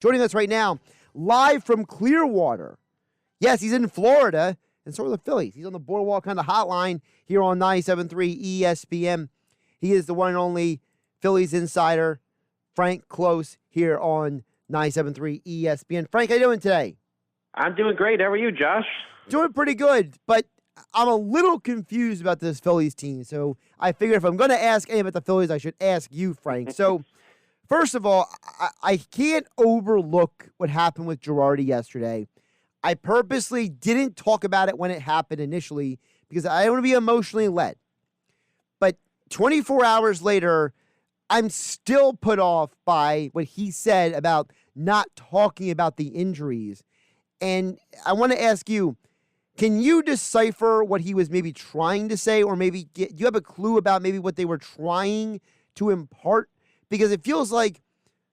joining us right now, live from Clearwater. Yes, he's in Florida, and so are the Phillies. He's on the Boardwalk kind of hotline here on 97.3 ESPN. He is the one and only Phillies Insider Frank Klose here on 97.3 ESPN. Frank, how you doing today? I'm doing great. How are you, Josh? Doing pretty good, but I'm a little confused about this Phillies team. So I figured if I'm going to ask anything about the Phillies, I should ask you, Frank. So first of all, I can't overlook what happened with Girardi yesterday. I purposely didn't talk about it when it happened initially because I don't want to be emotionally led. But 24 hours later, I'm still put off by what he said about not talking about the injuries. And I want to ask you, can you decipher what he was maybe trying to say, or maybe do you have a clue about maybe what they were trying to impart? Because it feels like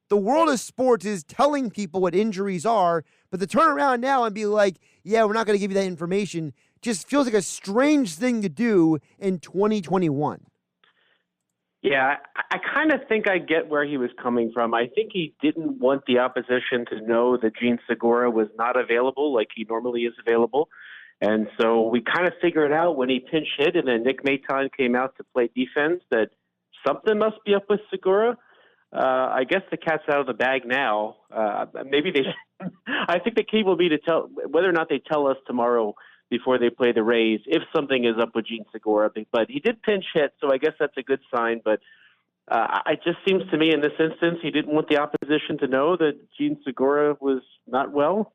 the world of sports is telling people what injuries are, but to turn around now and be like, yeah, we're not going to give you that information, just feels like a strange thing to do in 2021. Yeah, I kind of think I get where he was coming from. I think he didn't want the opposition to know that Gene Segura was not available like he normally is available. And so we kind of figured out when he pinch hit and then Nick Maton came out to play defense that something must be up with Segura. I guess the cat's out of the bag now. Maybe they. I think the key will be to tell whether or not they tell us tomorrow before they play the Rays if something is up with Gene Segura. But he did pinch hit, so I guess that's a good sign. But it just seems to me in this instance he didn't want the opposition to know that Gene Segura was not well.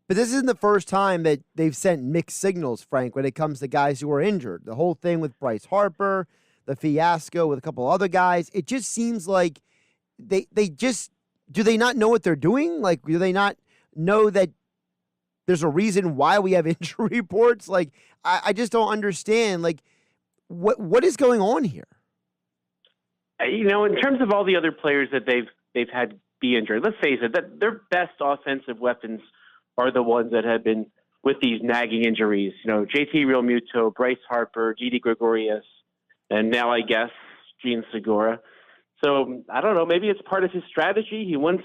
But this isn't the first time that they've sent mixed signals, Frank, when it comes to guys who are injured. The whole thing with Bryce Harper, the fiasco with a couple other guys, it just seems like they just – do they not know what they're doing? Like, do they not know that there's a reason why we have injury reports? Like, I just don't understand. Like, what is going on here? You know, in terms of all the other players that they've had be injured, let's face it, that their best offensive weapons are the ones that have been with these nagging injuries. You know, JT Realmuto, Bryce Harper, Didi Gregorius, and now I guess Gene Segura. So I don't know. Maybe it's part of his strategy. He wants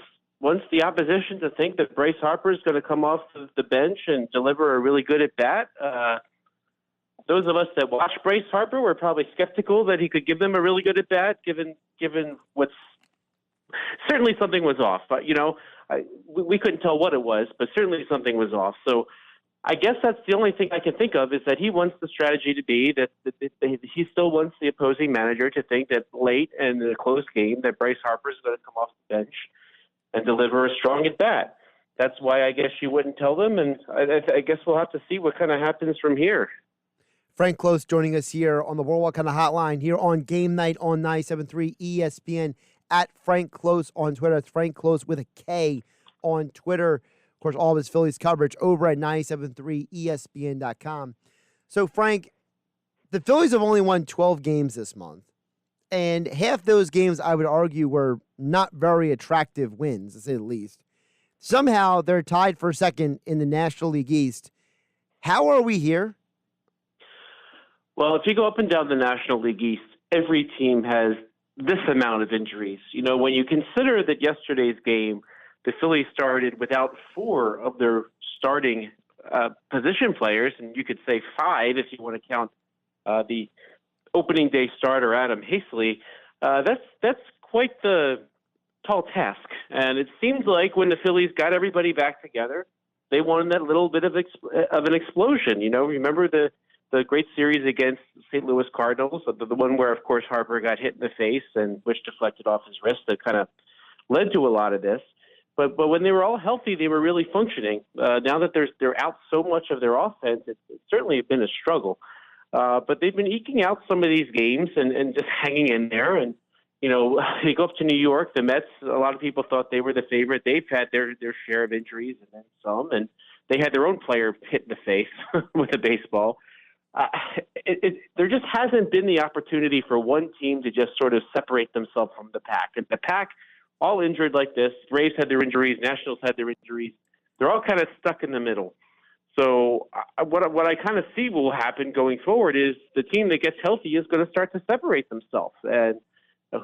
the opposition to think that Bryce Harper is going to come off the bench and deliver a really good at bat. Those of us that watch Bryce Harper were probably skeptical that he could give them a really good at bat, given what's certainly something was off. But you know, we couldn't tell what it was, but certainly something was off. So I guess that's the only thing I can think of is that he wants the strategy to be that he still wants the opposing manager to think that late in a close game that Bryce Harper is going to come off the bench and deliver a strong at bat. That's why I guess you wouldn't tell them, and I guess we'll have to see what kind of happens from here. Frank Klose joining us here on the Boardwalk kind of hotline here on Game Night on 97.3 ESPN at Frank Klose on Twitter. It's Frank Klose with a K on Twitter. Of course, all of his Phillies coverage over at 97.3ESPN.com. So, Frank, the Phillies have only won 12 games this month, and half those games, I would argue, were not very attractive wins, to say the least. Somehow, they're tied for second in the National League East. How are we here? Well, if you go up and down the National League East, every team has this amount of injuries. You know, when you consider that yesterday's game, the Phillies started without 4 of their starting position players, and you could say 5 if you want to count the opening day starter Adam Hazley. That's quite the tall task. And it seems like when the Phillies got everybody back together, they wanted that little bit of an explosion. You know, remember the great series against St. Louis Cardinals, the one where, of course, Harper got hit in the face and which deflected off his wrist that kind of led to a lot of this. But when they were all healthy, they were really functioning. Now that they're out so much of their offense, it's certainly been a struggle. But they've been eking out some of these games and just hanging in there. And, you know, you go up to New York, the Mets, a lot of people thought they were the favorite. They've had their share of injuries and then some. And they had their own player hit in the face with a baseball. There just hasn't been the opportunity for one team to just sort of separate themselves from the pack. And the pack, all injured like this, Braves had their injuries, Nationals had their injuries. They're all kind of stuck in the middle. So what I kind of see will happen going forward is the team that gets healthy is going to start to separate themselves. And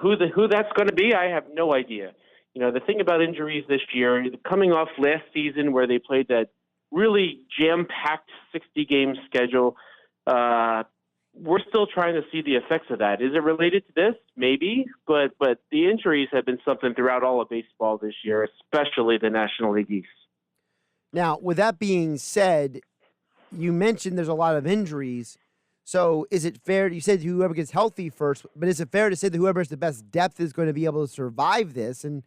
who that's going to be, I have no idea. The thing about injuries this year, coming off last season where they played that really jam-packed 60-game schedule, we're still trying to see the effects of that. Is it related to this? Maybe, but the injuries have been something throughout all of baseball this year, especially the National League East. Now, with that being said, you mentioned there's a lot of injuries. So is it fair? You said whoever gets healthy first, but is it fair to say that whoever has the best depth is going to be able to survive this? And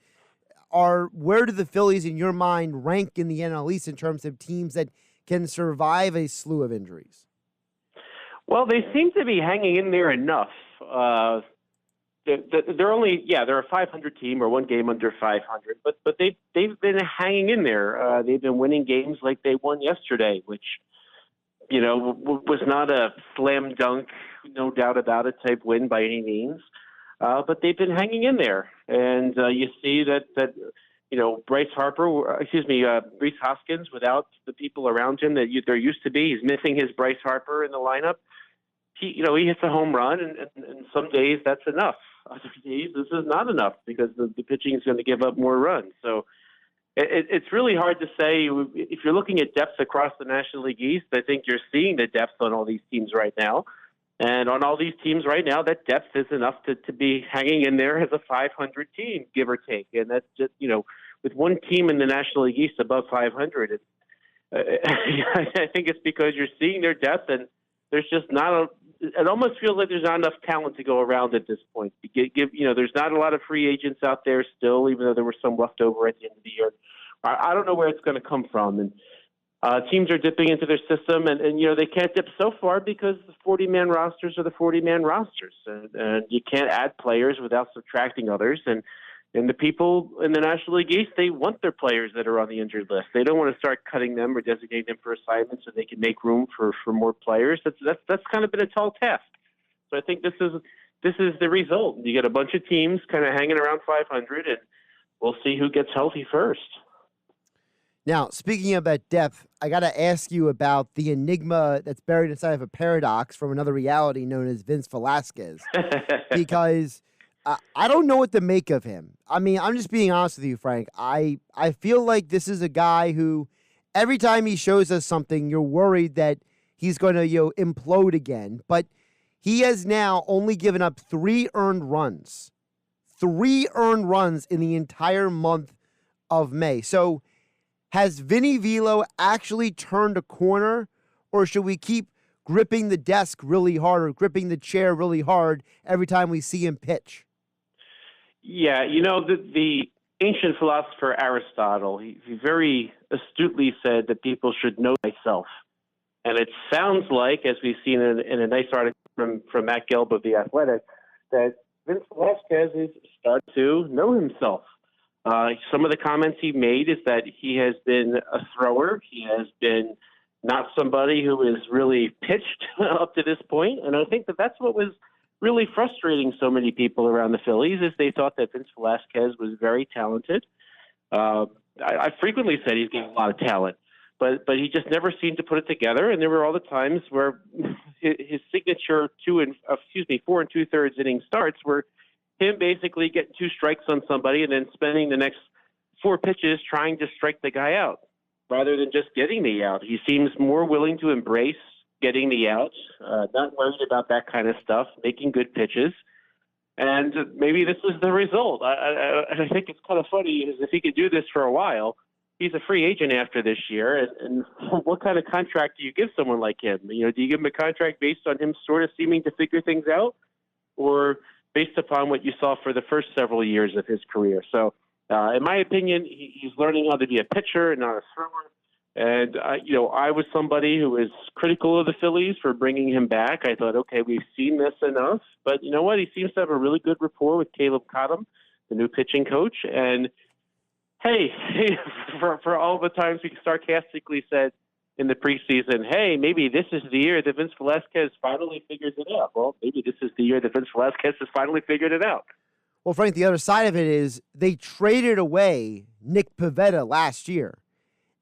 where do the Phillies, in your mind, rank in the NL East in terms of teams that can survive a slew of injuries? Well, they seem to be hanging in there enough. They're a 500 team or one game under 500, but they've been hanging in there. They've been winning games like they won yesterday, which was not a slam dunk, no doubt about it type win by any means. But they've been hanging in there, and you see that Bryce Hoskins, without the people around him that there used to be, he's missing his Bryce Harper in the lineup. He hits a home run, and some days that's enough. Other days this is not enough because the pitching is going to give up more runs. So it's really hard to say. If you're looking at depth across the National League East, I think you're seeing the depth on all these teams right now. And on all these teams right now, that depth is enough to be hanging in there as a 500 team, give or take. And that's just, with one team in the National League East above 500, I think it's because you're seeing their depth, and there's just not it almost feels like there's not enough talent to go around at this point. There's not a lot of free agents out there still, even though there were some left over at the end of the year. I don't know where it's going to come from. And teams are dipping into their system, and they can't dip so far because the 40-man rosters are the 40-man rosters. And you can't add players without subtracting others. And the people in the National League East, they want their players that are on the injured list. They don't want to start cutting them or designating them for assignments so they can make room for more players. That's kind of been a tall task. So I think this is the result. You get a bunch of teams kind of hanging around 500, and we'll see who gets healthy first. Now, speaking of that depth, I got to ask you about the enigma that's buried inside of a paradox from another reality known as Vince Velasquez, because I don't know what to make of him. I mean, I'm just being honest with you, Frank. I feel like this is a guy who, every time he shows us something, you're worried that he's going to implode again. But he has now only given up 3 earned runs. 3 earned runs in the entire month of May. So has Vinny Velo actually turned a corner, or should we keep gripping the desk really hard or gripping the chair really hard every time we see him pitch? Yeah, the ancient philosopher Aristotle, he very astutely said that people should know thyself. And it sounds like, as we've seen in a nice article from Matt Gelb of The Athletic, that Vince Velasquez is starting to know himself. Some of the comments he made is that he has been a thrower. He has been not somebody who has really pitched up to this point. And I think that's what was really frustrating so many people around the Phillies, is they thought that Vince Velasquez was very talented. I frequently said he's getting a lot of talent, but he just never seemed to put it together. And there were all the times where his signature 4 2/3 inning starts were him basically getting 2 strikes on somebody and then spending the next 4 pitches trying to strike the guy out rather than just getting the out. He seems more willing to embrace getting the out, not worried about that kind of stuff, making good pitches. And maybe this is the result. I think it's kind of funny, is if he could do this for a while, he's a free agent after this year. And what kind of contract do you give someone like him? Do you give him a contract based on him sort of seeming to figure things out, or based upon what you saw for the first several years of his career? So, in my opinion, he's learning how to be a pitcher and not a thrower. And, I was somebody who was critical of the Phillies for bringing him back. I thought, okay, we've seen this enough. But you know what? He seems to have a really good rapport with Caleb Cottom, the new pitching coach. And, hey, for all the times we sarcastically said in the preseason, hey, maybe this is the year that Vince Velasquez finally figures it out. Well, maybe this is the year that Vince Velasquez has finally figured it out. Well, Frank, the other side of it is they traded away Nick Pivetta last year.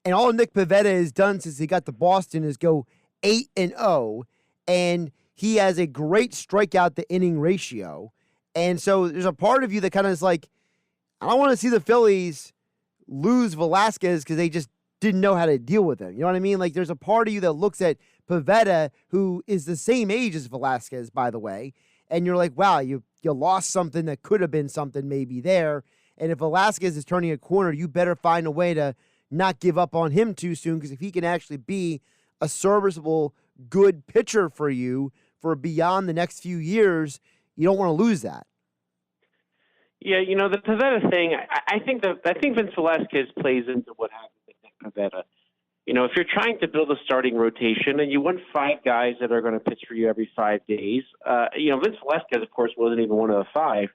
And all Nick Pivetta has done since he got to Boston is go 8-0, and he has a great strikeout to inning ratio. And so there's a part of you that kind of is like, I don't want to see the Phillies lose Velasquez because they just didn't know how to deal with him. You know what I mean? Like, there's a part of you that looks at Pivetta, who is the same age as Velasquez, by the way, and you're like, wow, you lost something that could have been something maybe there. And if Velasquez is turning a corner, you better find a way to not give up on him too soon, because if he can actually be a serviceable, good pitcher for you for beyond the next few years, you don't want to lose that. Yeah, the Pivetta thing, I think Vince Velasquez plays into what happens with Nick Pivetta. If you're trying to build a starting rotation and you want 5 guys that are going to pitch for you every 5 days, Vince Velasquez, of course, wasn't even one of the 5.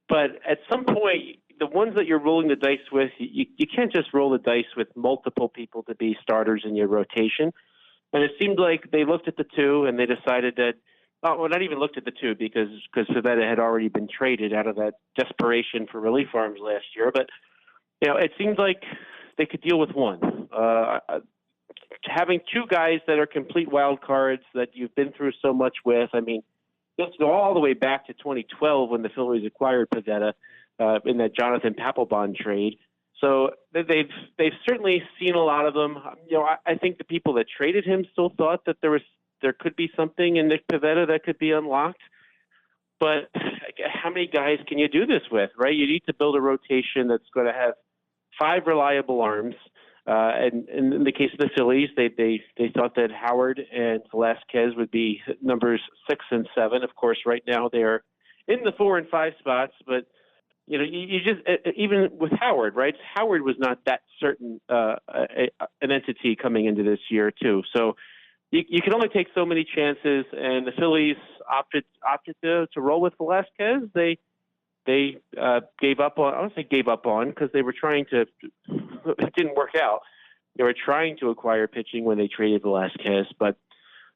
But at some point, the ones that you're rolling the dice with, you can't just roll the dice with multiple people to be starters in your rotation. And it seemed like they looked at the 2 and they decided that, not even looked at the 2 because Pivetta had already been traded out of that desperation for relief arms last year. But, it seemed like they could deal with 1. Having 2 guys that are complete wild cards that you've been through so much with, I mean, let's go all the way back to 2012 when the Phillies acquired Pivetta in that Jonathan Papelbon trade. So they've certainly seen a lot of them. I think the people that traded him still thought that there could be something in Nick Pivetta that could be unlocked. But how many guys can you do this with, right? You need to build a rotation that's going to have 5 reliable arms. And in the case of the Phillies, they thought that Howard and Velasquez would be numbers 6 and 7. Of course, right now they're in the 4 and 5 spots, but you just, even with Howard, right? Howard was not that certain an entity coming into this year too. So you can only take so many chances, and the Phillies opted to roll with Velasquez. They gave up on. I don't say gave up on because they were trying to. It didn't work out. They were trying to acquire pitching when they traded Velasquez, but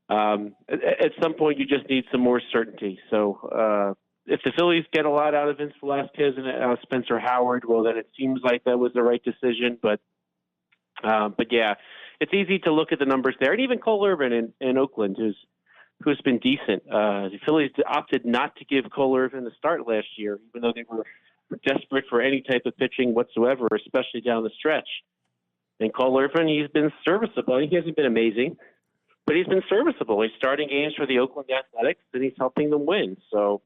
at some point you just need some more certainty. So if the Phillies get a lot out of Vince Velasquez and Spencer Howard, well, then it seems like that was the right decision. But yeah, it's easy to look at the numbers there, and even Cole Irvin in Oakland, who's been decent. The Phillies opted not to give Cole Irvin the start last year, even though they were desperate for any type of pitching whatsoever, especially down the stretch. And Cole Irvin, he's been serviceable. He hasn't been amazing, but he's been serviceable. He's starting games for the Oakland Athletics, and he's helping them win. So,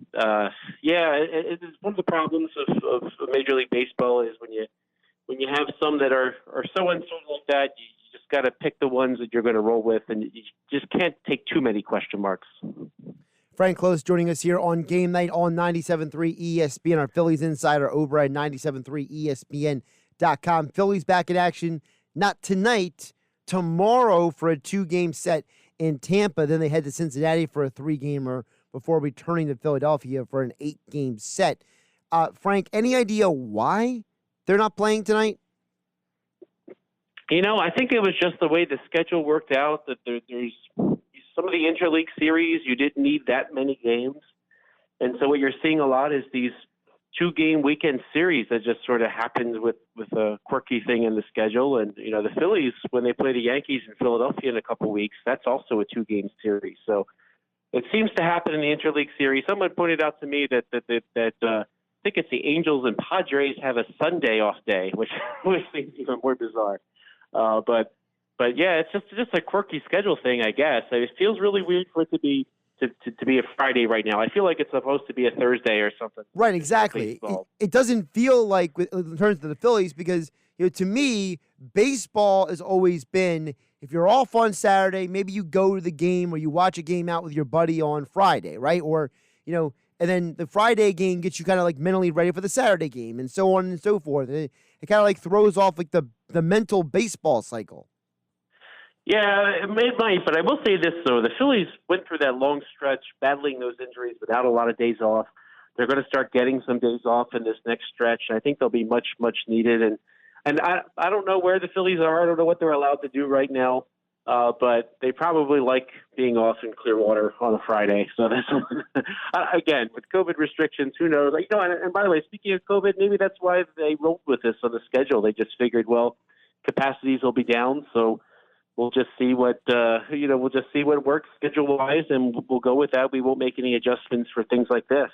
it's one of the problems of Major League Baseball is when you have some that are so uncertain like that, you just got to pick the ones that you're going to roll with, and you just can't take too many question marks. Frank Klose joining us here on Game Night on 97.3 ESPN, our Phillies Insider over at 97.3 ESPN.com. Phillies back in action, not tonight, tomorrow for a 2-game set in Tampa. Then they head to Cincinnati for a 3-gamer before returning to Philadelphia for an 8-game set. Frank, any idea why they're not playing tonight? I think it was just the way the schedule worked out, that there's some of the interleague series, you didn't need that many games. And so what you're seeing a lot is these 2-game weekend series that just sort of happened with a quirky thing in the schedule. And, the Phillies, when they play the Yankees in Philadelphia in a couple weeks, that's also a 2-game series. So it seems to happen in the interleague series. Someone pointed out to me that I think it's the Angels and Padres have a Sunday off day, which seems even more bizarre. But yeah, it's just a quirky schedule thing, I guess. It feels really weird for it to be a Friday right now. I feel like it's supposed to be a Thursday or something. Right, exactly. It doesn't feel like in terms of the Phillies because to me, baseball has always been if you're off on Saturday, maybe you go to the game or you watch a game out with your buddy on Friday, right? Or and then the Friday game gets you kind of like mentally ready for the Saturday game, and so on and so forth. It kind of like throws off like the mental baseball cycle. Yeah, it might, but I will say this, though. The Phillies went through that long stretch battling those injuries without a lot of days off. They're going to start getting some days off in this next stretch. I think they'll be much, much needed. And I don't know where the Phillies are. I don't know what they're allowed to do right now, but they probably like being off in Clearwater on a Friday. So that's again, with COVID restrictions, who knows? And by the way, speaking of COVID, maybe that's why they rolled with this on the schedule. They just figured, well, capacities will be down, so we'll just see what works schedule-wise, and we'll go with that. We won't make any adjustments for things like this.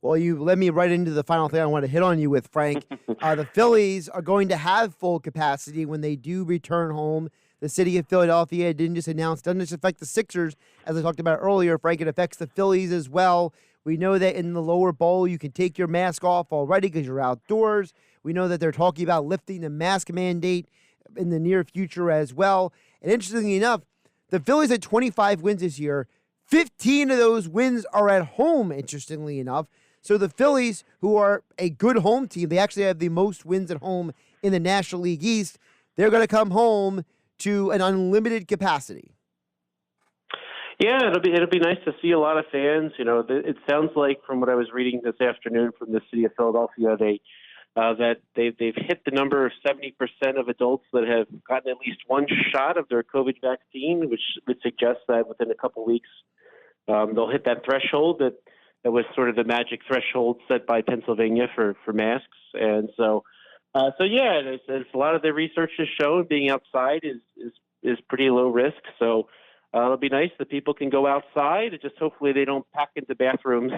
Well, you led me right into the final thing I want to hit on you with, Frank. The Phillies are going to have full capacity when they do return home. The city of Philadelphia didn't just announce, doesn't just affect the Sixers, as I talked about earlier, Frank. It affects the Phillies as well. We know that in the lower bowl, you can take your mask off already because you're outdoors. We know that they're talking about lifting the mask mandate in the near future as well. And interestingly enough, the Phillies had 25 wins this year. 15 of those wins are at home, interestingly enough. So the Phillies, who are a good home team, they actually have the most wins at home in the National League East. They're going to come home to an unlimited capacity. Yeah, it'll be nice to see a lot of fans. You know, it sounds like from what I was reading this afternoon from the city of Philadelphia, they've hit the number of 70% of adults that have gotten at least one shot of their COVID vaccine, which would suggest that within a couple weeks they'll hit that threshold that was sort of the magic threshold set by Pennsylvania for masks. And so yeah, as a lot of the research has shown, being outside is pretty low risk. So it'll be nice that people can go outside. Just hopefully they don't pack into bathrooms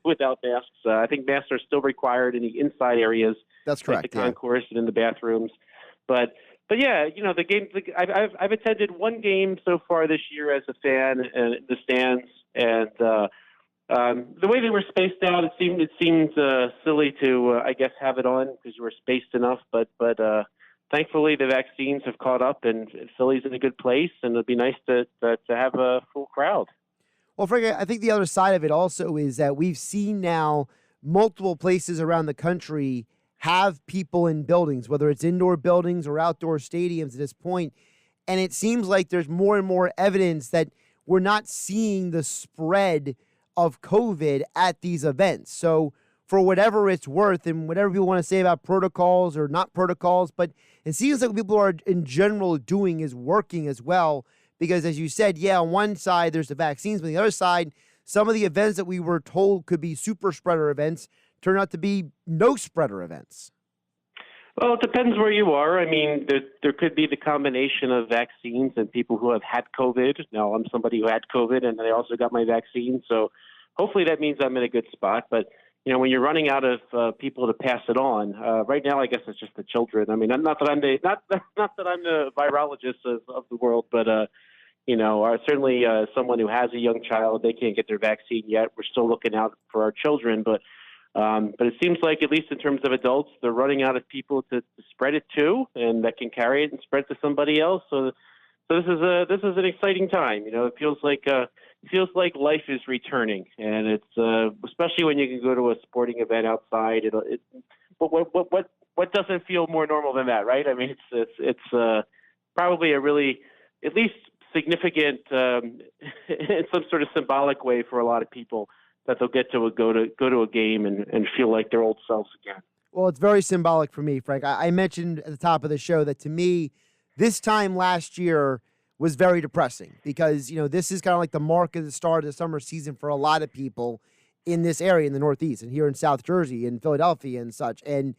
without masks. I think masks are still required in the inside areas. That's correct. Like the concourse and in the bathrooms. But yeah, you know, the game. I've attended one game so far this year as a fan in the stands, and the way they were spaced out, it seemed silly to I guess have it on because you were spaced enough. But thankfully the vaccines have caught up, and Philly's in a good place, and it'd be nice to have a full crowd. Well, Frank, I think the other side of it also is that we've seen now multiple places around the country have people in buildings, whether it's indoor buildings or outdoor stadiums at this point. And it seems like there's more and more evidence that we're not seeing the spread of COVID at these events. So for whatever it's worth and whatever people want to say about protocols or not protocols, but it seems like what people are in general doing is working as well. Because as you said, yeah, on one side there's the vaccines, but on the other side, some of the events that we were told could be super spreader events turn out to be no spreader events. Well, it depends where you are. I mean, there could be the combination of vaccines and people who have had COVID. Now, I'm somebody who had COVID, and I also got my vaccine, so hopefully that means I'm in a good spot. But you know, when you're running out of people to pass it on, right now, I guess it's just the children. I mean, not that I'm the virologist of the world, but you know, certainly someone who has a young child, they can't get their vaccine yet. We're still looking out for our children, but it seems like, at least in terms of adults, they're running out of people to spread it to, and that can carry it and spread to somebody else. So this is an exciting time. You know, it feels like life is returning, and it's especially when you can go to a sporting event outside. What doesn't feel more normal than that, right? I mean, it's probably a really, at least significant, in some sort of symbolic way for a lot of people, that they'll get to go to a game and feel like their old selves again. Well, it's very symbolic for me, Frank. I mentioned at the top of the show that to me, this time last year was very depressing because, you know, this is kind of like the mark of the start of the summer season for a lot of people in this area in the Northeast and here in South Jersey and Philadelphia and such. And,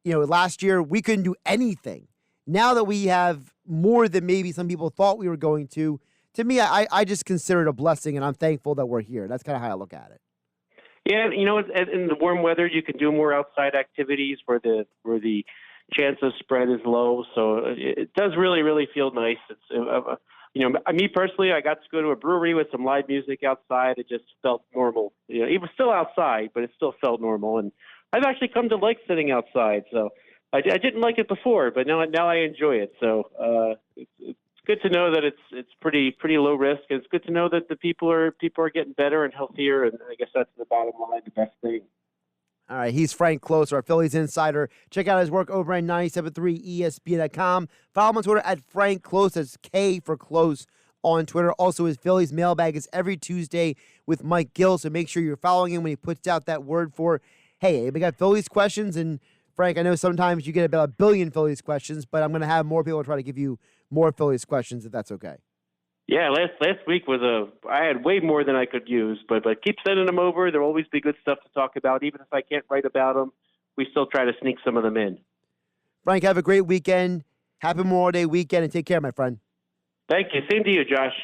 you know, last year we couldn't do anything. Now that we have more than maybe some people thought we were going to me, I just consider it a blessing, and I'm thankful that we're here. That's kind of how I look at it. Yeah, you know, in the warm weather, you can do more outside activities where the chance of spread is low. So it does really, really feel nice. It's you know, me personally, I got to go to a brewery with some live music outside. It just felt normal. You know, it was still outside, but it still felt normal. And I've actually come to like sitting outside. So I didn't like it before, but now I enjoy it. So it's good to know that it's pretty low risk. It's good to know that the people are getting better and healthier, and I guess that's the bottom line, the best thing. All right, he's Frank Klose, our Phillies insider. Check out his work over at 973ESPN.com. Follow him on Twitter at Frank Klose. That's K for Klose on Twitter. Also, his Phillies mailbag is every Tuesday with Mike Gill, so make sure you're following him when he puts out that word for, hey, we got Phillies questions, and Frank, I know sometimes you get about 1 billion Phillies questions, but I'm going to have more people try to give you more Phillies questions if that's okay. Yeah, last week I had way more than I could use, but keep sending them over. There'll always be good stuff to talk about. Even if I can't write about them, we still try to sneak some of them in. Frank, have a great weekend. Happy Memorial Day weekend, and take care, my friend. Thank you. Same to you, Josh.